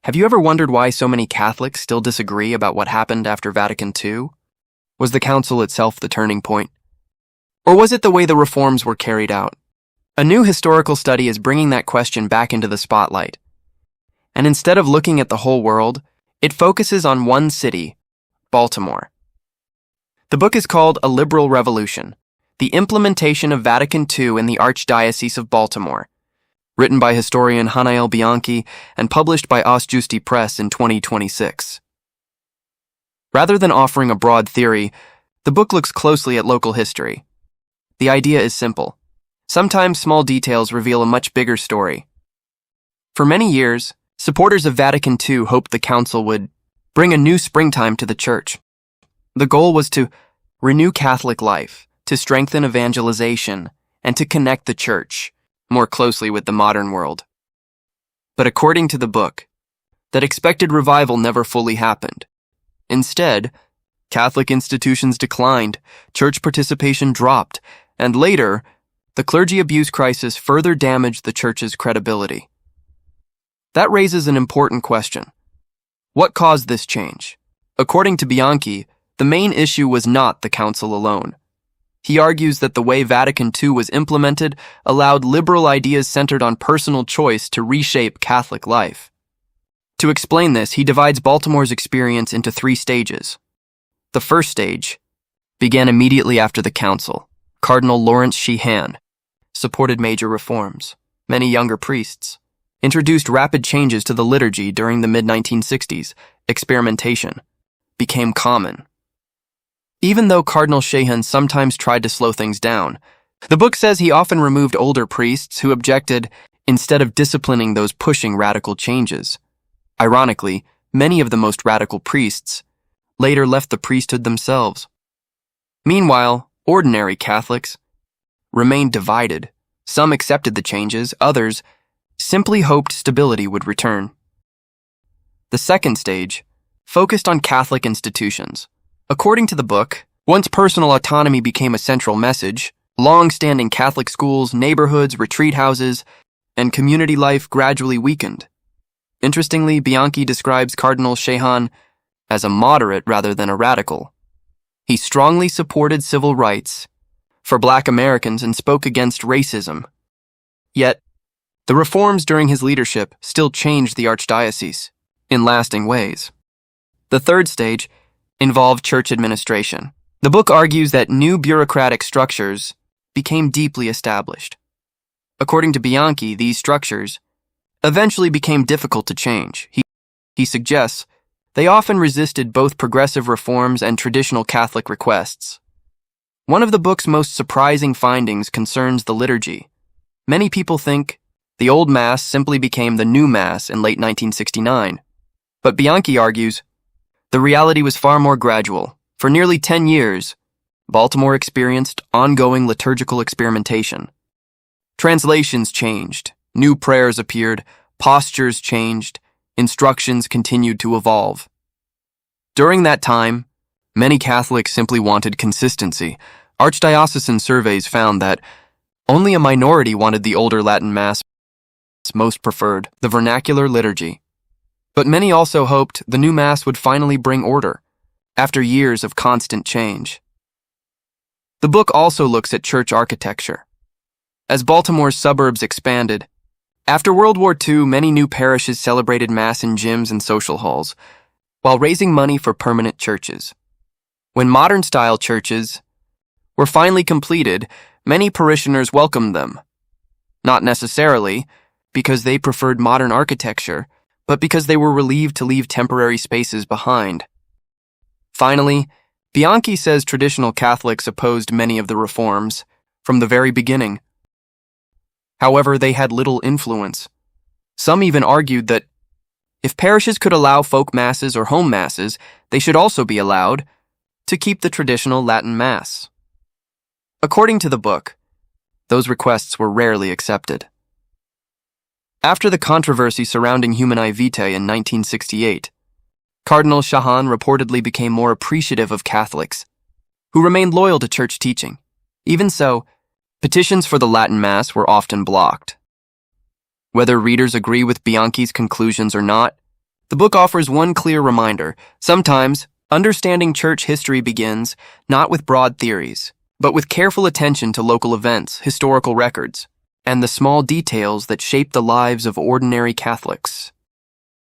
Have you ever wondered why so many Catholics still disagree about what happened after Vatican II? Was the council itself the turning point? Or was it the way the reforms were carried out? A new historical study is bringing that question back into the spotlight. And instead of looking at the whole world, it focuses on one city, Baltimore. The book is called A Liberal Revolution: The Implementation of Vatican II in the Archdiocese of Baltimore, written by historian Hanael Bianchi and published by Os Justi Press in 2026. Rather than offering a broad theory, the book looks closely at local history. The idea is simple. Sometimes small details reveal a much bigger story. For many years, supporters of Vatican II hoped the council would bring a new springtime to the church. The goal was to renew Catholic life, to strengthen evangelization, and to connect the church more closely with the modern world. But according to the book, that expected revival never fully happened. Instead, Catholic institutions declined, church participation dropped, and later, the clergy abuse crisis further damaged the church's credibility. That raises an important question. What caused this change? According to Bianchi, the main issue was not the council alone. He argues that the way Vatican II was implemented allowed liberal ideas centered on personal choice to reshape Catholic life. To explain this, he divides Baltimore's experience into 3 stages. The first stage began immediately after the council. Cardinal Lawrence Sheehan supported major reforms. Many younger priests introduced rapid changes to the liturgy during the mid-1960s. Experimentation became common. Even though Cardinal Sheehan sometimes tried to slow things down, the book says he often removed older priests who objected instead of disciplining those pushing radical changes. Ironically, many of the most radical priests later left the priesthood themselves. Meanwhile, ordinary Catholics remained divided. Some accepted the changes, others simply hoped stability would return. The second stage focused on Catholic institutions. According to the book, once personal autonomy became a central message, long-standing Catholic schools, neighborhoods, retreat houses, and community life gradually weakened. Interestingly, Bianchi describes Cardinal Sheehan as a moderate rather than a radical. He strongly supported civil rights for Black Americans and spoke against racism. Yet, the reforms during his leadership still changed the archdiocese in lasting ways. The third stage involved church administration. The book argues that new bureaucratic structures became deeply established. According to Bianchi, these structures eventually became difficult to change. He suggests they often resisted both progressive reforms and traditional Catholic requests. One of the book's most surprising findings concerns the liturgy. Many people think the old Mass simply became the new Mass in late 1969. But Bianchi argues the reality was far more gradual. For nearly 10 years, Baltimore experienced ongoing liturgical experimentation. Translations changed, new prayers appeared, postures changed, instructions continued to evolve. During that time, many Catholics simply wanted consistency. Archdiocesan surveys found that only a minority wanted the older Latin Mass, most preferred the vernacular liturgy. But many also hoped the new Mass would finally bring order, after years of constant change. The book also looks at church architecture. As Baltimore's suburbs expanded, after World War II, many new parishes celebrated Mass in gyms and social halls, while raising money for permanent churches. When modern-style churches were finally completed, many parishioners welcomed them. Not necessarily because they preferred modern architecture, but because they were relieved to leave temporary spaces behind. Finally, Bianchi says traditional Catholics opposed many of the reforms from the very beginning. However, they had little influence. Some even argued that if parishes could allow folk masses or home masses, they should also be allowed to keep the traditional Latin Mass. According to the book, those requests were rarely accepted. After the controversy surrounding Humanae Vitae in 1968, Cardinal Sheehan reportedly became more appreciative of Catholics, who remained loyal to church teaching. Even so, petitions for the Latin Mass were often blocked. Whether readers agree with Bianchi's conclusions or not, The book offers one clear reminder. Sometimes, understanding church history begins not with broad theories, but with careful attention to local events, historical records, and the small details that shape the lives of ordinary Catholics.